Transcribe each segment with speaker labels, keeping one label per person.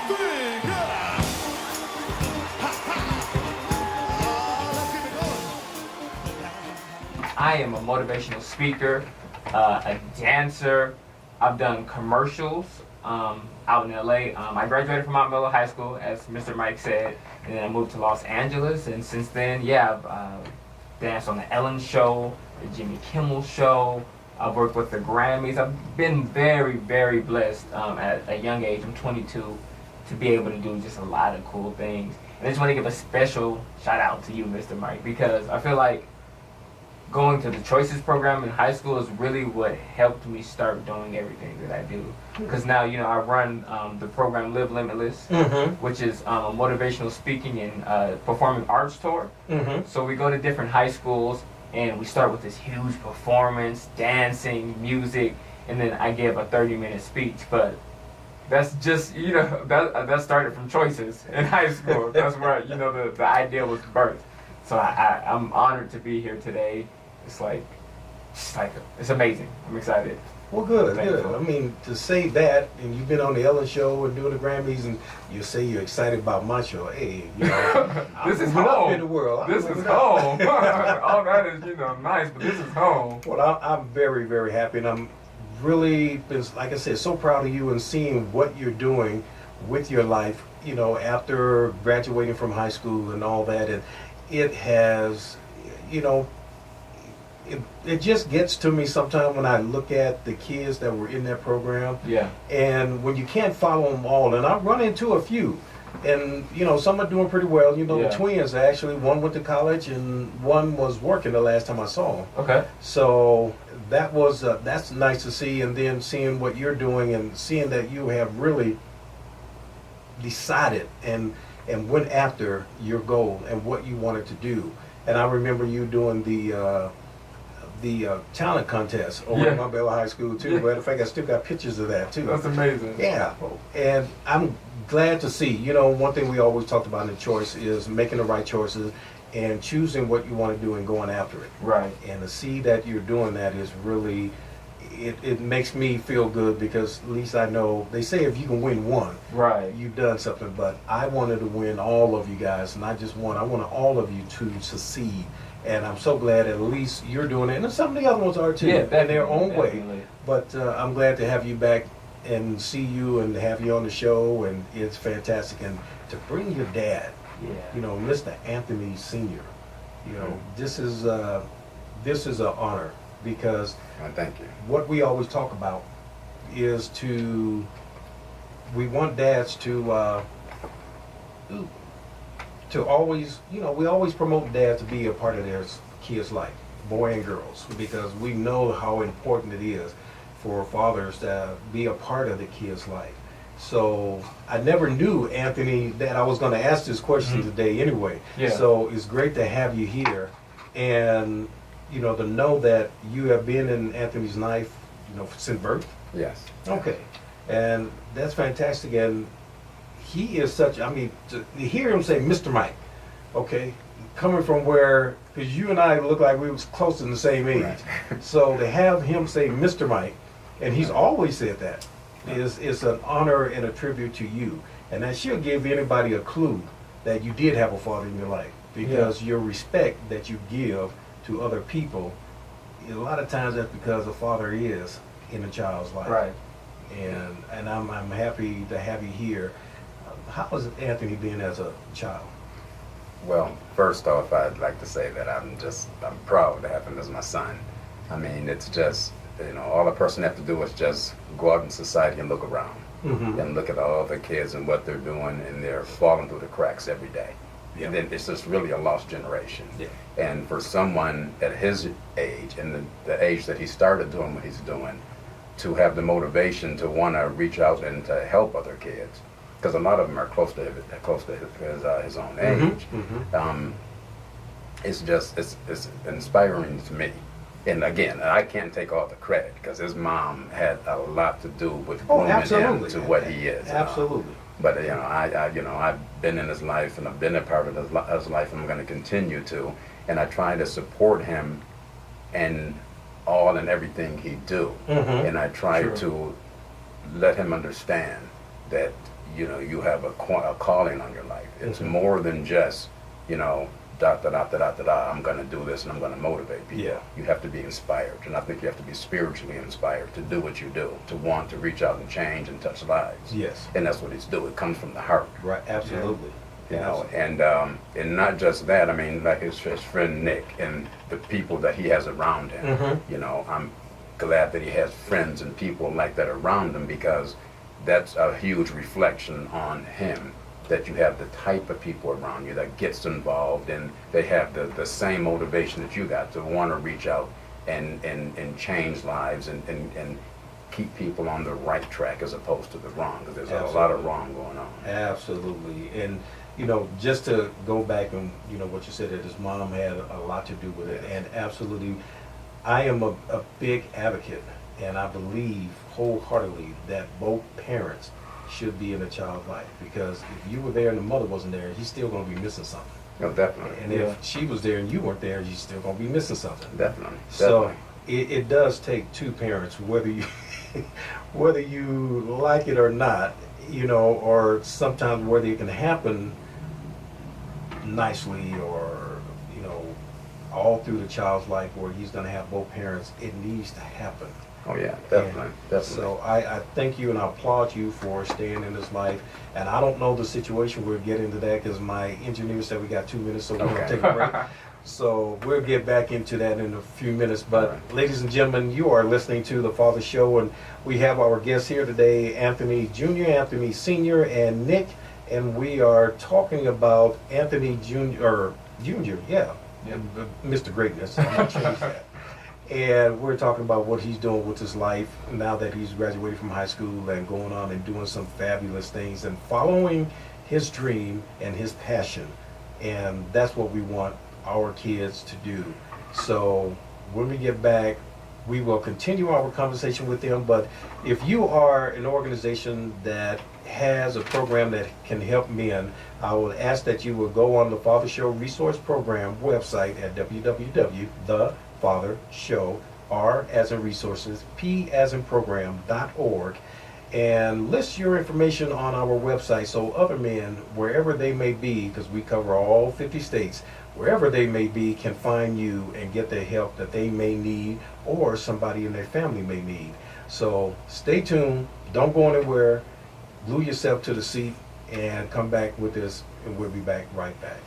Speaker 1: three, yeah. Let's keep it going.
Speaker 2: I am a motivational speaker, a dancer. I've done commercials out in LA. I graduated from Mount Miller High School, as Mr. Mike said, and then I moved to Los Angeles. And since then, yeah, I've danced on the Ellen Show, the Jimmy Kimmel Show. I've worked with the Grammys. I've been very, very blessed at a young age. I'm 22 to be able to do just a lot of cool things. And I just want to give a special shout out to you, Mr. Mike, because I feel like going to the Choices program in high school is really what helped me start doing everything that I do. Because now, you know, I run the program Live Limitless, which is a motivational speaking and performing arts tour. So we go to different high schools and we start with this huge performance, dancing, music, and then I give a 30-minute speech. But that's just, you know, that started from Choices in high school. That's where, you know, the idea was birthed. So I'm honored to be here today. It's amazing. I'm excited.
Speaker 3: Well, good. I mean, to say that, and you've been on the Ellen Show and doing the Grammys, and you say you're excited about my show. Hey, you know,
Speaker 2: this is
Speaker 3: home.
Speaker 2: Up
Speaker 3: in the world.
Speaker 2: This is home. All that is, you know, nice, but this is home.
Speaker 3: Well, I'm very, very happy, and I'm really, like I said, so proud of you and seeing what you're doing with your life, you know, after graduating from high school and all that. And it has, you know, it just gets to me sometimes when I look at the kids that were in that program.
Speaker 2: Yeah.
Speaker 3: And when you can't follow them all, and I've run into a few, and you know, some are doing pretty well. You know,
Speaker 2: Yeah.
Speaker 3: the twins actually, one went to college and one was working the last time I saw them.
Speaker 2: Okay.
Speaker 3: So that's nice to see, and then seeing what you're doing and seeing that you have really decided and went after your goal and what you wanted to do. And I remember you doing the talent contest over at Mount Bella High School too. Matter of fact, I still got pictures of that too.
Speaker 2: That's amazing.
Speaker 3: Yeah, and I'm glad to see. You know, one thing we always talked about in choice is making the right choices and choosing what you want to do and going after it.
Speaker 2: Right.
Speaker 3: And to see that you're doing that is really, it makes me feel good, because at least I know, they say if you can win one,
Speaker 2: Right.
Speaker 3: you've done something. But I wanted to win all of you guys, not just one. I wanted all of you to succeed. And I'm so glad at least you're doing it. And some of the other ones are too, in their own way. But I'm glad to have you back and see you and have you on the show. And it's fantastic. And to bring your dad, you know, Mr. Anthony Sr., you know, this is an honor, because
Speaker 4: thank you.
Speaker 3: what we always talk about is we want dads to always, you know, we always promote dads to be a part of their kids' life, boy and girls, because we know how important it is for fathers to be a part of the kids' life. So I never knew, Anthony, that I was going to ask this question today anyway.
Speaker 2: Yeah.
Speaker 3: So it's great to have you here, and you know, to know that you have been in Anthony's life, you know, since birth.
Speaker 4: Yes.
Speaker 3: Okay, and that's fantastic. And he is such, I mean, to hear him say Mr. Mike, okay, coming from where, because you and I look like we was close in the same age.
Speaker 4: Right.
Speaker 3: So to have him say Mr. Mike, and he's always said that, is an honor and a tribute to you. And that should give anybody a clue that you did have a father in your life, because your respect that you give to other people, a lot of times that's because a father is in a child's life.
Speaker 2: Right.
Speaker 3: And I'm happy to have you here. How has Anthony been as a child?
Speaker 4: Well, first off, I'd like to say that I'm proud to have him as my son. I mean, it's just, you know, all a person has to do is just go out in society and look around and look at all the kids and what they're doing, and they're falling through the cracks every day. And then it's just really a lost generation.
Speaker 3: Yeah.
Speaker 4: And for someone at his age and the age that he started doing what he's doing, to have the motivation to want to reach out and to help other kids, because a lot of them are close to his own age. It's inspiring to me. And again, I can't take all the credit, because his mom had a lot to do with grooming him to what he is.
Speaker 3: Absolutely.
Speaker 4: But you know, I've been in his life, and I've been a part of his life, and I'm going to continue to. And I try to support him in all and everything he do. And I try to let him understand that you know, you have a calling on your life. It's more than just, you know, da da da da da da da. I'm going to do this and I'm going to motivate people.
Speaker 3: Yeah.
Speaker 4: You have to be inspired, and I think you have to be spiritually inspired to do what you do, to want to reach out and change and touch lives.
Speaker 3: Yes.
Speaker 4: And that's what he's doing. It comes from the heart.
Speaker 3: Right. Absolutely.
Speaker 4: You know, and not just that. I mean, like his friend Nick and the people that he has around him. You know, I'm glad that he has friends and people like that around him, because that's a huge reflection on him. That you have the type of people around you that gets involved, and they have the same motivation that you got to want to reach out and change lives and keep people on the right track as opposed to the wrong, because there's a lot of wrong going on.
Speaker 3: Absolutely. And, you know, just to go back and, you know, what you said, that his mom had a lot to do with it. And absolutely, I am a big advocate, and I believe wholeheartedly that both parents should be in a child's life, because if you were there and the mother wasn't there, he's still going to be missing something.
Speaker 4: No, definitely.
Speaker 3: And if she was there and you weren't there, you're still going to be missing something.
Speaker 4: Definitely.
Speaker 3: So it does take two parents, whether you whether you like it or not, you know, or sometimes whether it can happen nicely or, you know, all through the child's life where he's going to have both parents. It needs to happen.
Speaker 4: Oh yeah, definitely, definitely.
Speaker 3: So I thank you and I applaud you for staying in his life. And I don't know the situation. We'll get into that because my engineer said we got 2 minutes, so we're going to take a break. So we'll get back into that in a few minutes. But ladies and gentlemen, you are listening to The Father Show, and we have our guests here today, Anthony Jr., Anthony Sr., and Nick. And we are talking about Anthony Jr., yeah, Mr. Greatness. I'm not change that. And we're talking about what he's doing with his life now that he's graduated from high school and going on and doing some fabulous things and following his dream and his passion. And that's what we want our kids to do. So when we get back, we will continue our conversation with them. But if you are an organization that has a program that can help men, I would ask that you will go on the Father Show Resource Program website at www.thefathershow, R as in resources, P as in program.org, and list your information on our website so other men, wherever they may be, because we cover all 50 states, wherever they may be, can find you and get the help that they may need or somebody in their family may need. So stay tuned, don't go anywhere, glue yourself to the seat, and come back with this, and we'll be back right back.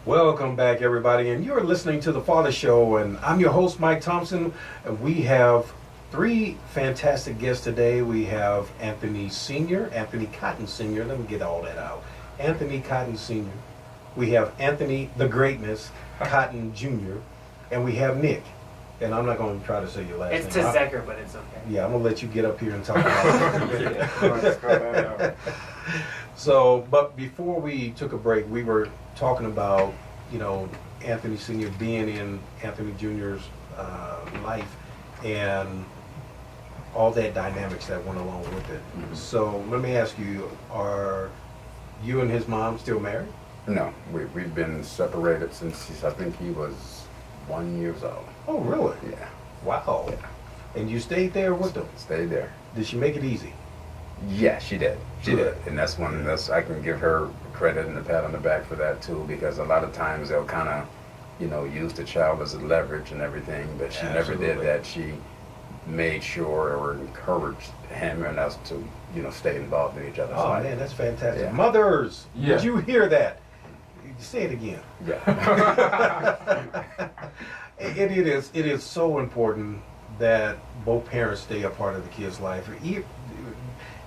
Speaker 3: Welcome back, everybody, and you're listening to The Father Show, and I'm your host, Mike Thompson, and we have three fantastic guests today. We have Anthony Sr., Anthony Cotton Sr., let me get all that out, Anthony Cotton Sr., we have Anthony the Greatness Cotton Jr., and we have Nick. And I'm not going to try to say your last name.
Speaker 5: It's Tezeker, but it's okay.
Speaker 3: Yeah, I'm going to let you get up here and talk about it. So, but before we took a break, we were talking about, you know, Anthony Sr. being in Anthony Jr.'s life and all that dynamics that went along with it.
Speaker 4: Mm-hmm.
Speaker 3: So let me ask you, are you and his mom still married?
Speaker 4: No, we've been separated since I think he was 1 year old.
Speaker 3: Oh, really?
Speaker 4: Yeah.
Speaker 3: Wow.
Speaker 4: Yeah.
Speaker 3: And you stayed there with them?
Speaker 4: Stayed there.
Speaker 3: Did she make it easy?
Speaker 4: Yeah, she did. She
Speaker 3: Good.
Speaker 4: did. And that's I can give her credit and a pat on the back for that too, because a lot of times they'll kind of, you know, use the child as a leverage and everything, but she never did
Speaker 3: Absolutely.
Speaker 4: that. She made sure or encouraged him and us to, you know, stay involved in each other's
Speaker 3: Oh
Speaker 4: life.
Speaker 3: man, that's fantastic.
Speaker 4: Yeah.
Speaker 3: Mothers,
Speaker 2: Yeah.
Speaker 3: did you hear that? Say it again.
Speaker 4: Yeah.
Speaker 3: It is so important that both parents stay a part of the kid's life.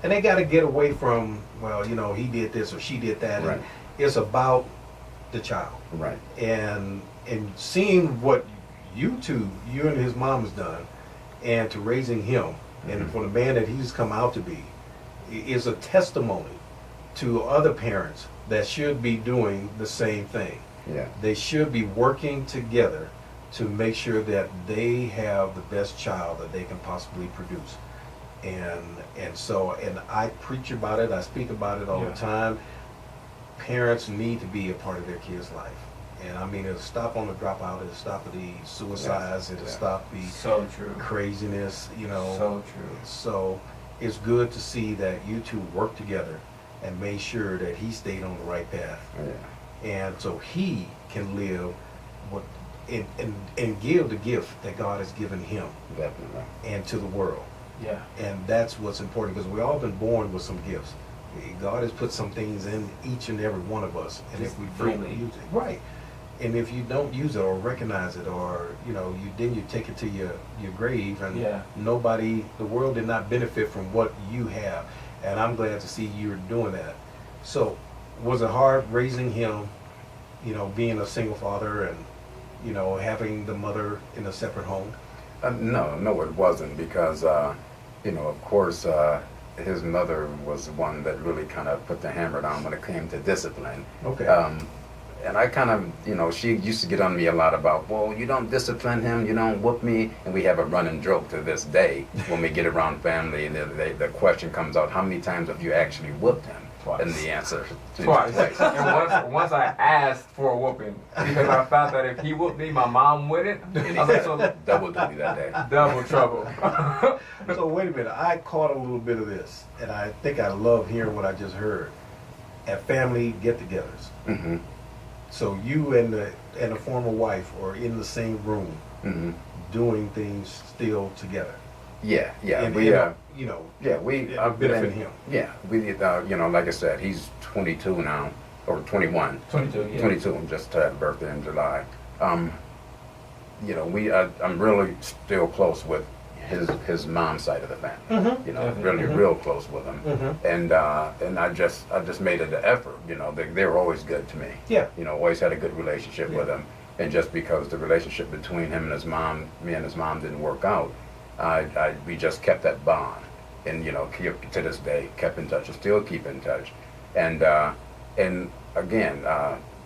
Speaker 3: And they got to get away from, well, you know, he did this or she did that.
Speaker 4: Right.
Speaker 3: And it's about the child.
Speaker 4: Right.
Speaker 3: And seeing what you and his mom has done, and to raising him, and for the man that he's come out to be, is a testimony to other parents that should be doing the same thing.
Speaker 4: Yeah.
Speaker 3: They should be working together to make sure that they have the best child that they can possibly produce. And so I preach about it, I speak about it all the time. Parents need to be a part of their kids' life. And I mean, it'll stop on the dropout, it'll stop the suicides, it'll stop the
Speaker 2: So true.
Speaker 3: craziness, you know.
Speaker 2: So true.
Speaker 3: So it's good to see that you two work together and made sure that he stayed on the right path.
Speaker 4: Yeah.
Speaker 3: And so he can live what and give the gift that God has given him
Speaker 4: Definitely.
Speaker 3: and to the world.
Speaker 2: Yeah.
Speaker 3: And that's what's important, because we all been born with some gifts. God has put some things in each and every one of us, and
Speaker 2: Just
Speaker 3: if we don't
Speaker 2: freely.
Speaker 3: use it, right? And if you don't use it or recognize it, or you take it to your grave, and
Speaker 2: Yeah.
Speaker 3: nobody, the world did not benefit from what you have. And I'm glad to see you're doing that. So, was it hard raising him? Being a single father and having the mother in a separate home.
Speaker 4: No, it wasn't, because of course, his mother was the one that really kind of put the hammer down when it came to discipline.
Speaker 3: Okay.
Speaker 4: And I kind of, she used to get on me a lot about, well, you don't discipline him, you don't whoop me. And we have a running joke to this day when we get around family, and the question comes out, how many times have you actually whooped him?
Speaker 2: Twice.
Speaker 4: And the answer
Speaker 2: Twice. And once I asked for a whooping, because I found that if he whooped me, my mom wouldn't. I was like, so
Speaker 4: double duty that day.
Speaker 2: double trouble.
Speaker 3: So wait a minute, I caught a little bit of this, and I think I love hearing what I just heard at family get-togethers.
Speaker 4: Mm-hmm.
Speaker 3: So you and a former wife are in the same room,
Speaker 4: Mm-hmm.
Speaker 3: doing things still together.
Speaker 4: Yeah,
Speaker 3: And
Speaker 4: we
Speaker 3: yeah,
Speaker 4: we
Speaker 3: benefit him.
Speaker 4: Yeah, we like I said, he's 22 now, or 21.
Speaker 2: 22, yeah.
Speaker 4: 22. Just had a birthday in July. I'm really still close with his mom's side of the family.
Speaker 3: Mm-hmm.
Speaker 4: Really real close with him.
Speaker 3: Mm-hmm.
Speaker 4: And I just made it an effort. They were always good to me.
Speaker 3: Yeah.
Speaker 4: Always had a good relationship with
Speaker 3: Yeah.
Speaker 4: him. And just because the relationship between him and his mom, me and his mom, didn't work out, we just kept that bond, and to this day kept in touch and still keep in touch, and again,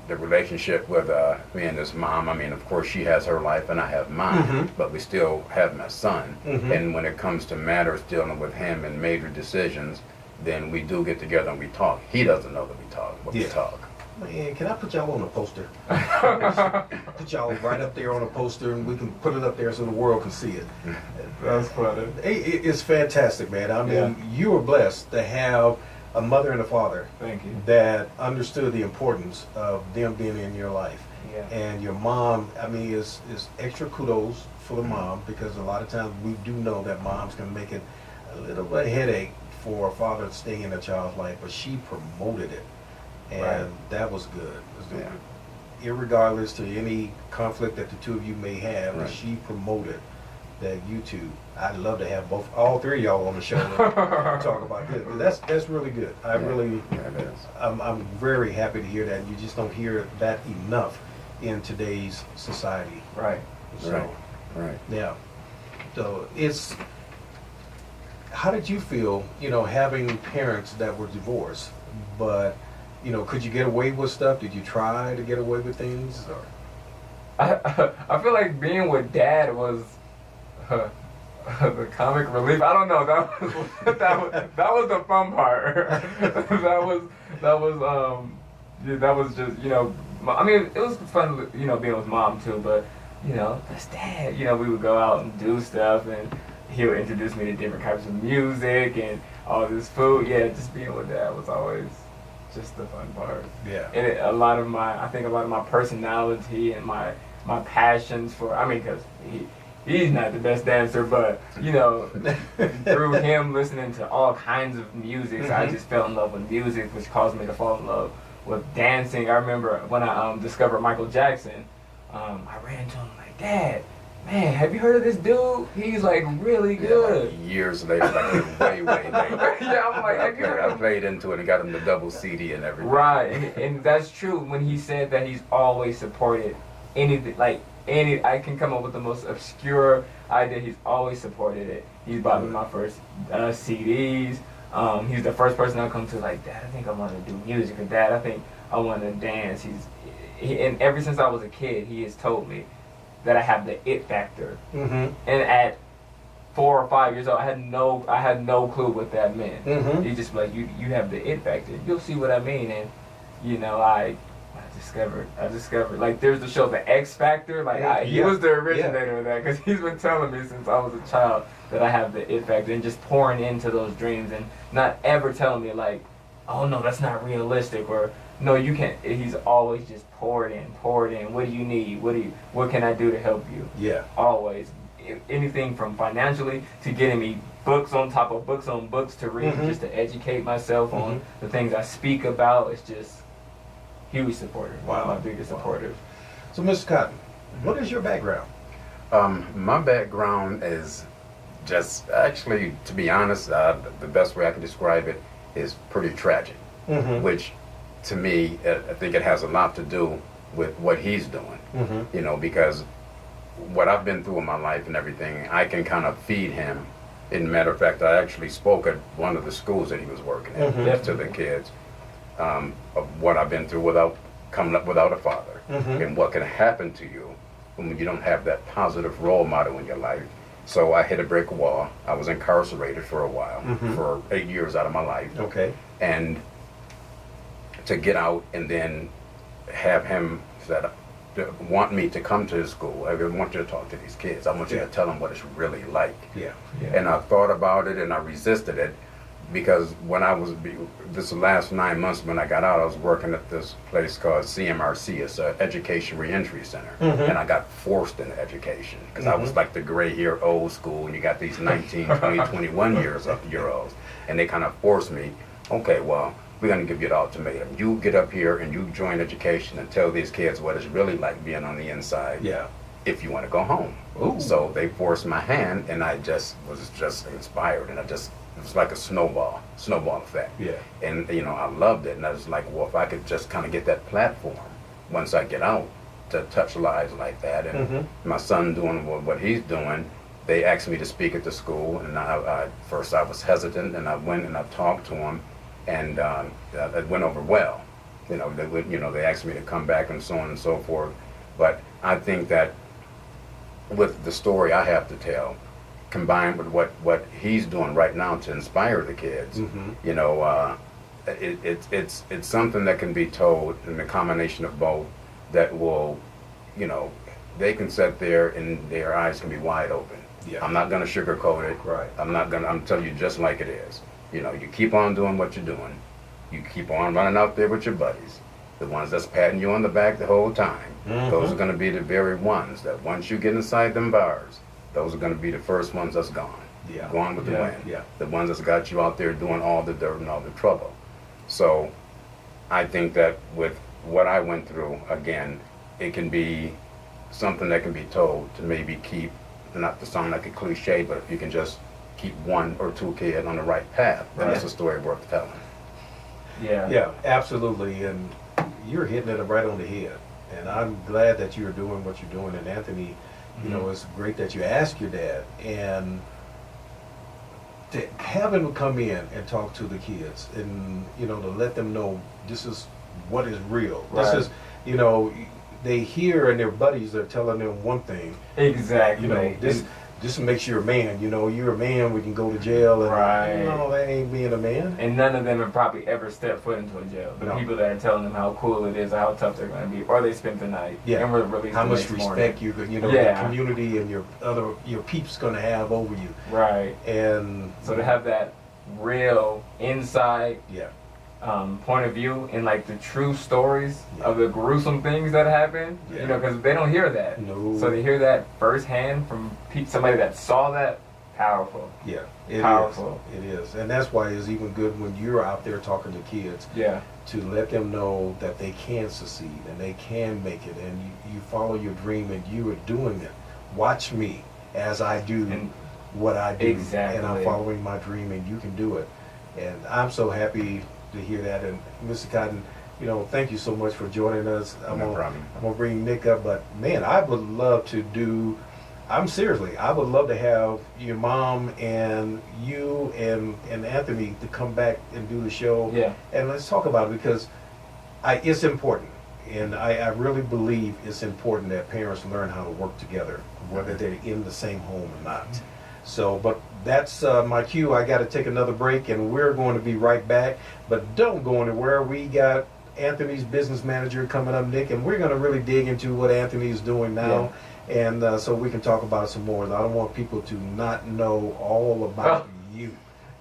Speaker 4: the relationship with me and his mom. I mean, of course, she has her life and I have mine,
Speaker 3: Mhm.
Speaker 4: but we still have my son.
Speaker 3: Mhm.
Speaker 4: And when it comes to matters dealing with him and major decisions, then we do get together and we talk. He doesn't know that we talk, but we
Speaker 3: Yeah.
Speaker 4: talk.
Speaker 3: Man, can I put y'all on a poster? Put y'all right up there on a poster, and we can put it up there so the world can see it.
Speaker 2: That's funny.
Speaker 3: It's fantastic, man. I mean, you were blessed to have a mother and a father
Speaker 2: Thank you.
Speaker 3: that understood the importance of them being in your life.
Speaker 2: Yeah.
Speaker 3: And your mom, I mean, is extra kudos for the mom, because a lot of times we do know that moms can make it a little bit headache for a father to stay in a child's life, but she promoted it. And
Speaker 2: Right.
Speaker 3: that was good. It was good.
Speaker 4: Yeah.
Speaker 3: Irregardless to any conflict that the two of you may have,
Speaker 4: Right.
Speaker 3: she promoted that you two. I'd love to have all three of y'all on the show and talk about this. That's really good.
Speaker 4: Yeah, it is.
Speaker 3: I'm very happy to hear that. You just don't hear that enough in today's society.
Speaker 2: Right.
Speaker 3: So,
Speaker 4: Right.
Speaker 3: yeah. So how did you feel, having parents that were divorced, but, could you get away with stuff? Did you try to get away with things? Or?
Speaker 2: I feel like being with Dad was the comic relief. I don't know. That was the fun part. that was just I mean, it was fun being with Mom too. But that's Dad. We would go out and do stuff, and he would introduce me to different types of music and all this food. Yeah, just being with Dad was always just the fun part.
Speaker 3: Yeah.
Speaker 2: And a lot of my personality and my passions for, because he's not the best dancer, but through him listening to all kinds of music, I just fell in love with music, which caused me to fall in love with dancing. I remember when I discovered Michael Jackson, I ran to him like, Dad, man, have you heard of this dude? He's like really good.
Speaker 4: Yeah, like years later, like way later.
Speaker 2: Yeah, I'm like, have you heard
Speaker 4: I
Speaker 2: of
Speaker 4: played into it and got him the double CD and everything.
Speaker 2: Right, and that's true when he said that he's always supported anything, I can come up with the most obscure idea, he's always supported it. He's bought me my first CDs. He's the first person I come to like, Dad, I think I want to do music, or Dad, I think I want to dance. And ever since I was a kid, he has told me that I have the it factor.
Speaker 3: Mm-hmm.
Speaker 2: And at 4 or 5 years old, I had no clue what that meant.
Speaker 3: Mm-hmm.
Speaker 2: He just like, you have the it factor. You'll see what I mean. And I discovered like there's the show The X Factor. Like he was the originator of that, because he's been telling me since I was a child that I have the it factor, and just pouring into those dreams and not ever telling me like, oh no, that's not realistic, or no, you can't. He's always just poured in. What do you need? What can I do to help you?
Speaker 3: Yeah.
Speaker 2: Always. Anything from financially to getting me books on top of books on books to read, just to educate myself on the things I speak about. It's just huge supporter. One of my biggest supporters.
Speaker 3: So, Mr. Cotton, what is your background?
Speaker 4: My background is just, actually, to be honest, the best way I can describe it is pretty tragic, which to me, I think it has a lot to do with what he's doing, you know, because what I've been through in my life and everything, I can kind of feed him. In matter of fact, I actually spoke at one of the schools that he was working at to the kids of what I've been through without coming up without a father, and what can happen to you when you don't have that positive role model in your life. So I hit a brick wall. I was incarcerated for a while, for 8 years out of my life.
Speaker 3: Okay.
Speaker 4: And to get out and then have him want me to come to his school. I want you to talk to these kids. I want you to tell them what it's really like.
Speaker 3: Yeah.
Speaker 4: And I thought about it and I resisted it because when I was, this last 9 months when I got out, I was working at this place called CMRC. It's an education reentry center. And I got forced into education because I was like the gray hair old school, and you got these 19, 20, 21-year-olds. And they kind of forced me, okay, well, we're going to give you the ultimatum. You get up here and you join education and tell these kids what it's really like being on the inside.
Speaker 3: Yeah.
Speaker 4: If you want to go home.
Speaker 3: Ooh.
Speaker 4: So they forced my hand, and I just was just inspired, and it was like a snowball effect.
Speaker 3: Yeah.
Speaker 4: And you know, I loved it, and I was like, well, if I could just kind of get that platform once I get out to touch lives like that, and my son doing what he's doing. They asked me to speak at the school, and first I was hesitant, and I went and I talked to him. And it went over well. You know, they asked me to come back and so on and so forth. But I think that with the story I have to tell, combined with what he's doing right now to inspire the kids, you know, it's something that can be told in a combination of both that will, you know, they can sit there and their eyes can be wide open.
Speaker 3: Yeah.
Speaker 4: I'm not going to sugarcoat it.
Speaker 3: Right.
Speaker 4: I'm telling you just like it is. You know, you keep on doing what you're doing. You keep on running out there with your buddies. The ones that's patting you on the back the whole time. Those are going to be the very ones that once you get inside them bars, those are going to be the first ones that's gone.
Speaker 3: Yeah.
Speaker 4: Gone with the wind.
Speaker 3: Yeah.
Speaker 4: The ones that's got you out there doing all the dirt and all the trouble. So I think that with what I went through, again, it can be something that can be told to maybe keep, not to sound like a cliche, but if you can just keep one or two kids on the right path, then it's a story worth telling.
Speaker 2: Yeah.
Speaker 3: Yeah, absolutely. And you're hitting it right on the head. And I'm glad that you're doing what you're doing. And Anthony, you know, it's great that you asked your dad. And to have him come in and talk to the kids and, you know, to let them know this is what is real.
Speaker 2: Right.
Speaker 3: This is, you know, they hear and their buddies are telling them one thing.
Speaker 2: Exactly.
Speaker 3: You know, this makes you a man. You know, you're a man, we can go to jail. And,
Speaker 2: Right.
Speaker 3: no, that ain't being a man.
Speaker 2: And none of them have probably ever stepped foot into a jail. The
Speaker 3: No.
Speaker 2: people that are telling them how cool it is or how tough they're going to be, or they spent the night and were released
Speaker 3: How
Speaker 2: the
Speaker 3: much
Speaker 2: next
Speaker 3: respect
Speaker 2: morning.
Speaker 3: you know, the community and your peeps gonna have over you.
Speaker 2: Right.
Speaker 3: And
Speaker 2: So to have that real inside
Speaker 3: yeah,
Speaker 2: point of view and like the true stories of the gruesome things that happen, you know, because they don't hear that.
Speaker 3: No.
Speaker 2: So to hear that firsthand from somebody that saw that, powerful.
Speaker 3: yeah, it
Speaker 2: Powerful.
Speaker 3: is. It is, and that's why it's even good when you're out there talking to kids
Speaker 2: Yeah.
Speaker 3: to let them know that they can succeed and they can make it, and you follow your dream and you are doing it. Watch me as I do
Speaker 2: And
Speaker 3: what I do,
Speaker 2: exactly.
Speaker 3: and I'm following my dream, and you can do it. And I'm so happy to hear that. And Mr. Cotton, you know, thank you so much for joining us.
Speaker 4: No problem.
Speaker 3: I'm gonna bring Nick up, but man, I would love to do. Seriously, I would love to have your mom and you and Anthony to come back and do the show.
Speaker 2: Yeah.
Speaker 3: And let's talk about it because it's important. And I really believe it's important that parents learn how to work together, whether they're in the same home or not. So, but that's my cue. I got to take another break, and we're going to be right back. But don't go anywhere. We got Anthony's business manager coming up, Nick, and we're going to really dig into what Anthony's doing now. And so we can talk about it some more. I don't want people to not know all about you.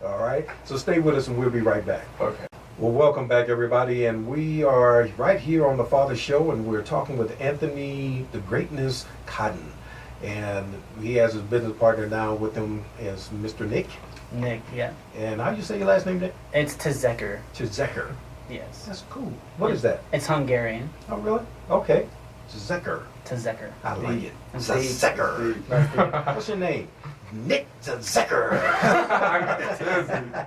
Speaker 3: All right? So stay with us, and we'll be right back.
Speaker 2: Okay.
Speaker 3: Well, welcome back, everybody, and we are right here on the Father Show, and we're talking with Anthony the Greatness Cotton, and he has his business partner now with him as Mr. Nick.
Speaker 5: Nick, yeah.
Speaker 3: And how do you say your last name, Nick?
Speaker 5: It's Tzeker.
Speaker 3: Tzeker.
Speaker 5: Yes.
Speaker 3: That's cool. What is that?
Speaker 5: It's Hungarian.
Speaker 3: Oh, really? Okay. Tzeker.
Speaker 5: Tzeker.
Speaker 3: I like it.
Speaker 5: And
Speaker 3: Tzeker. What's your name? Nick Tzeker.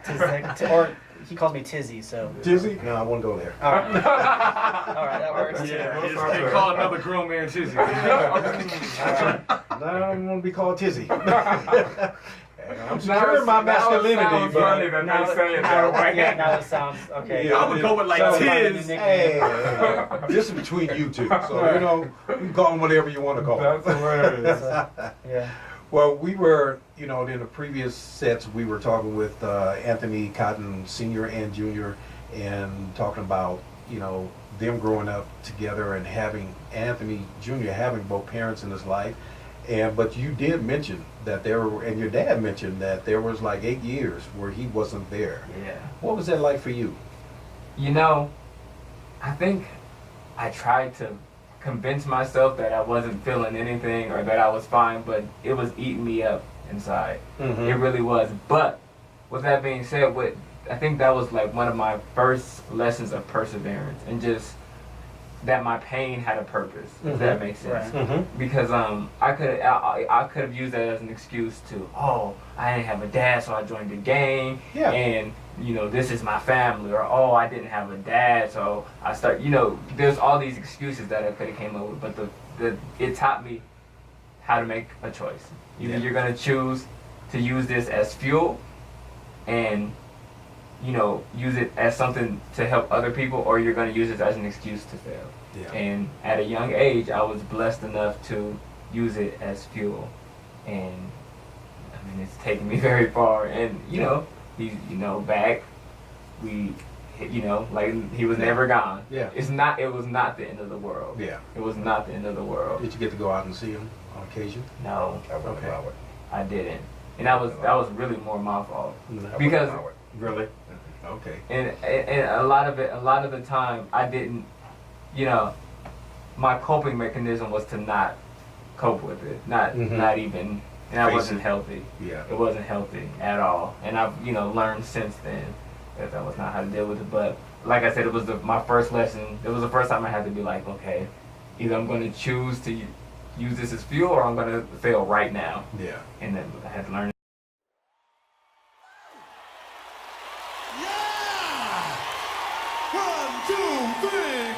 Speaker 5: Tzeker. Or he calls me Tizzy, so.
Speaker 3: Tizzy? No, I won't go there.
Speaker 5: All right. All right, that works.
Speaker 1: Yeah,
Speaker 2: They
Speaker 1: you just can't
Speaker 2: call another grown man tizzy.
Speaker 3: No, I don't want to be called Tizzy. I'm securing my masculinity,
Speaker 2: funny
Speaker 3: but
Speaker 2: that they say it that way.
Speaker 5: Yeah, now it sounds okay.
Speaker 3: Yeah.
Speaker 1: I would go with like
Speaker 5: So,
Speaker 1: Tiz.
Speaker 3: hey, this is between you two. So, you know, you can call them whatever you want to call them.
Speaker 2: That's hilarious.
Speaker 5: Yeah.
Speaker 3: Well, we were, you know, in the previous sets, we were talking with Anthony Cotton, Sr. and Jr., and talking about, you know, them growing up together and having Anthony Jr. having both parents in his life. But you did mention that there were, and your dad mentioned that there was like 8 years where he wasn't there.
Speaker 2: Yeah.
Speaker 3: What was that like for you?
Speaker 2: You know, I think I tried to convince myself that I wasn't feeling anything or that I was fine, but it was eating me up inside. It really was. But with that being said, I think that was like one of my first lessons of perseverance and just that my pain had a purpose, if that makes sense.
Speaker 5: Right.
Speaker 2: Because I could have used that as an excuse to, oh, I didn't have a dad, so I joined the gang,
Speaker 3: Yeah.
Speaker 2: and you know, this is my family, or oh, I didn't have a dad, so I start, you know, there's all these excuses that I could have came up with, but it taught me how to make a choice. Either you're gonna choose to use this as fuel, and you know, use it as something to help other people, or you're going to use it as an excuse to fail.
Speaker 3: Yeah.
Speaker 2: And at a young age, I was blessed enough to use it as fuel. And, I mean, it's taken me very far. And, you know, he's, you know, back, you know, like, he was never gone.
Speaker 3: Yeah.
Speaker 2: It was not the end of the world.
Speaker 3: Yeah.
Speaker 2: It was not the end of the world.
Speaker 3: Did you get to go out and see him on occasion?
Speaker 2: No,
Speaker 4: I wouldn't
Speaker 3: Okay.
Speaker 4: allow it.
Speaker 2: I didn't. And that was really more my fault.
Speaker 4: I wouldn't
Speaker 2: Because
Speaker 4: allow it.
Speaker 3: Really? Okay.
Speaker 2: And a lot of the time, I didn't, you know, my coping mechanism was to not cope with it, not even, and that
Speaker 3: Face
Speaker 2: wasn't
Speaker 3: it.
Speaker 2: healthy.
Speaker 3: Yeah.
Speaker 2: It wasn't healthy at all, and I've, you know, learned since then that was not how to deal with it. But like I said, it was my first lesson. It was the first time I had to be like, okay, either I'm going to choose to use this as fuel, or I'm going to fail right now.
Speaker 3: Yeah.
Speaker 2: And then I had to learn.
Speaker 1: Yeah! 1, 2, 3,